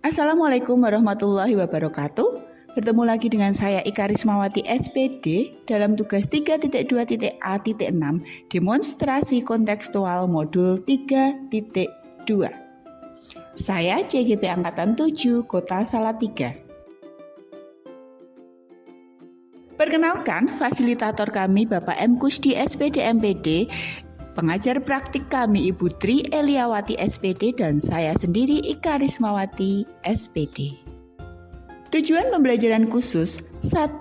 Assalamualaikum warahmatullahi wabarakatuh. Bertemu lagi dengan saya Ika Rismawati SPD dalam tugas 3.2.A.6 demonstrasi kontekstual modul 3.2. Saya CGP Angkatan 7 Kota Salatiga. Perkenalkan, fasilitator kami Bapak M. Kusdi SPD MPD, pengajar praktik kami Ibu Tri Eliawati SPD, dan saya sendiri Ika Rismawati SPD. Tujuan pembelajaran khusus: 1.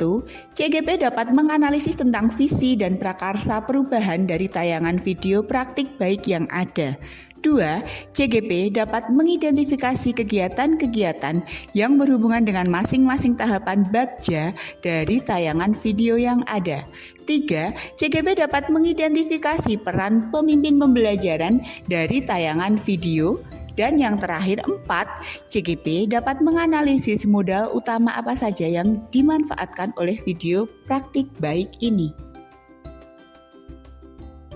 CGP dapat menganalisis tentang visi dan prakarsa perubahan dari tayangan video praktik baik yang ada. 2. CGP dapat mengidentifikasi kegiatan-kegiatan yang berhubungan dengan masing-masing tahapan bagja dari tayangan video yang ada. 3. CGP dapat mengidentifikasi peran pemimpin pembelajaran dari tayangan video. Dan yang terakhir 4, CGP dapat menganalisis modal utama apa saja yang dimanfaatkan oleh video praktik baik ini.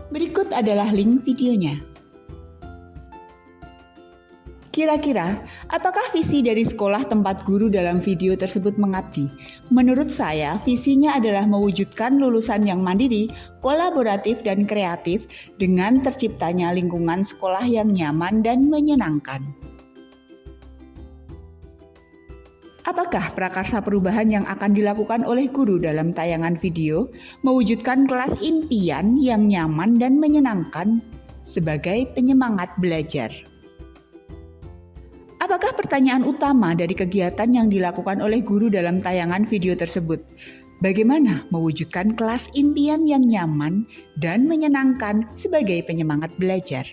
Berikut adalah link videonya. Kira-kira, apakah visi dari sekolah tempat guru dalam video tersebut mengabdi? Menurut saya, visinya adalah mewujudkan lulusan yang mandiri, kolaboratif, dan kreatif dengan terciptanya lingkungan sekolah yang nyaman dan menyenangkan. Apakah prakarsa perubahan yang akan dilakukan oleh guru dalam tayangan video? Mewujudkan kelas impian yang nyaman dan menyenangkan sebagai penyemangat belajar. Apakah pertanyaan utama dari kegiatan yang dilakukan oleh guru dalam tayangan video tersebut? Bagaimana mewujudkan kelas impian yang nyaman dan menyenangkan sebagai penyemangat belajar?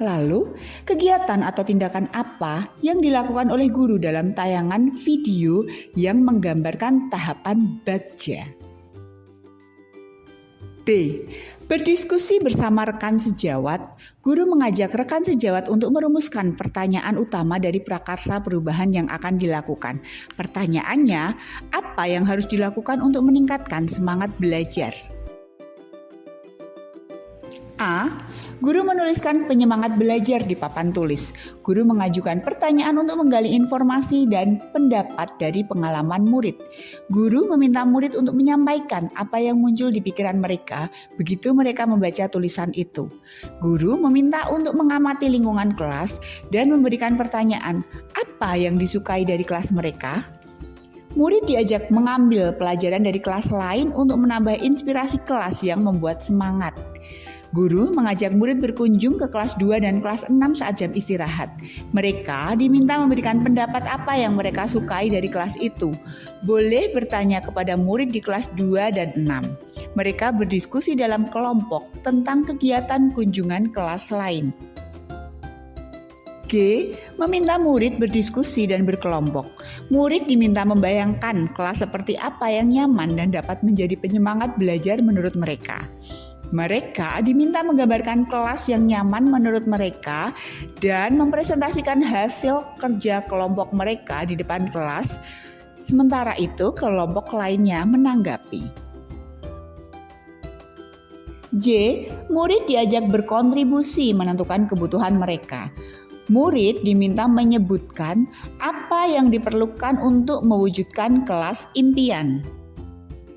Lalu, kegiatan atau tindakan apa yang dilakukan oleh guru dalam tayangan video yang menggambarkan tahapan bagja? B. Berdiskusi bersama rekan sejawat. Guru mengajak rekan sejawat untuk merumuskan pertanyaan utama dari prakarsa perubahan yang akan dilakukan. Pertanyaannya, apa yang harus dilakukan untuk meningkatkan semangat belajar? A. Guru menuliskan penyemangat belajar di papan tulis. Guru mengajukan pertanyaan untuk menggali informasi dan pendapat dari pengalaman murid. Guru meminta murid untuk menyampaikan apa yang muncul di pikiran mereka begitu mereka membaca tulisan itu. Guru meminta untuk mengamati lingkungan kelas dan memberikan pertanyaan, apa yang disukai dari kelas mereka? Murid diajak mengambil pelajaran dari kelas lain untuk menambah inspirasi kelas yang membuat semangat. Guru mengajak murid berkunjung ke kelas 2 dan kelas 6 saat jam istirahat. Mereka diminta memberikan pendapat apa yang mereka sukai dari kelas itu. Boleh bertanya kepada murid di kelas 2 dan 6. Mereka berdiskusi dalam kelompok tentang kegiatan kunjungan kelas lain. G. Meminta murid berdiskusi dan berkelompok. Murid diminta membayangkan kelas seperti apa yang nyaman dan dapat menjadi penyemangat belajar menurut mereka. Mereka diminta menggambarkan kelas yang nyaman menurut mereka dan mempresentasikan hasil kerja kelompok mereka di depan kelas. Sementara itu, kelompok lainnya menanggapi. J. Murid diajak berkontribusi menentukan kebutuhan mereka. Murid diminta menyebutkan apa yang diperlukan untuk mewujudkan kelas impian.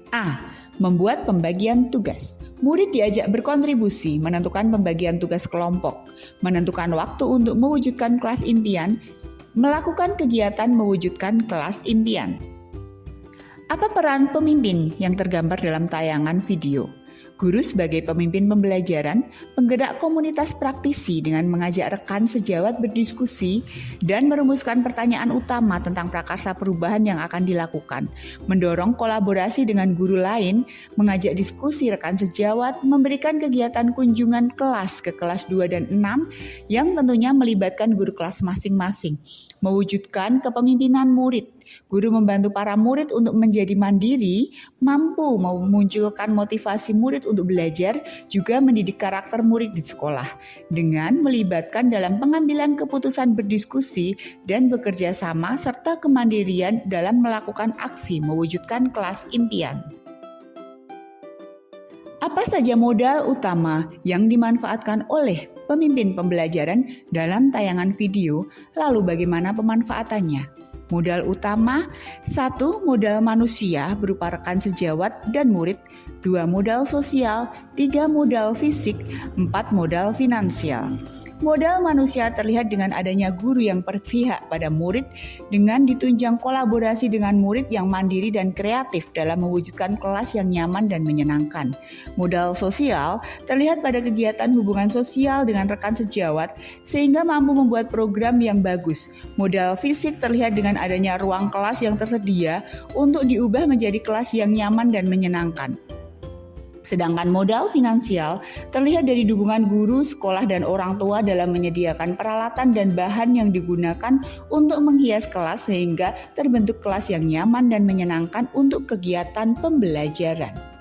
A. Membuat pembagian tugas. Murid diajak berkontribusi menentukan pembagian tugas kelompok, menentukan waktu untuk mewujudkan kelas impian, melakukan kegiatan mewujudkan kelas impian. Apa peran pemimpin yang tergambar dalam tayangan video? Guru sebagai pemimpin pembelajaran, penggerak komunitas praktisi dengan mengajak rekan sejawat berdiskusi dan merumuskan pertanyaan utama tentang prakarsa perubahan yang akan dilakukan, mendorong kolaborasi dengan guru lain, mengajak diskusi rekan sejawat, memberikan kegiatan kunjungan kelas ke kelas 2 dan 6 yang tentunya melibatkan guru kelas masing-masing, mewujudkan kepemimpinan murid. Guru membantu para murid untuk menjadi mandiri, mampu memunculkan motivasi murid untuk belajar, juga mendidik karakter murid di sekolah dengan melibatkan dalam pengambilan keputusan berdiskusi dan bekerja sama serta kemandirian dalam melakukan aksi mewujudkan kelas impian. Apa saja modal utama yang dimanfaatkan oleh pemimpin pembelajaran dalam tayangan video. Lalu bagaimana pemanfaatannya? Modal utama, 1. Modal manusia berupa rekan sejawat dan murid, 2. Modal sosial, 3. Modal fisik, 4. Modal finansial. Modal manusia terlihat dengan adanya guru yang berpihak pada murid dengan ditunjang kolaborasi dengan murid yang mandiri dan kreatif dalam mewujudkan kelas yang nyaman dan menyenangkan. Modal sosial terlihat pada kegiatan hubungan sosial dengan rekan sejawat sehingga mampu membuat program yang bagus. Modal fisik terlihat dengan adanya ruang kelas yang tersedia untuk diubah menjadi kelas yang nyaman dan menyenangkan. Sedangkan modal finansial terlihat dari dukungan guru, sekolah, dan orang tua dalam menyediakan peralatan dan bahan yang digunakan untuk menghias kelas sehingga terbentuk kelas yang nyaman dan menyenangkan untuk kegiatan pembelajaran.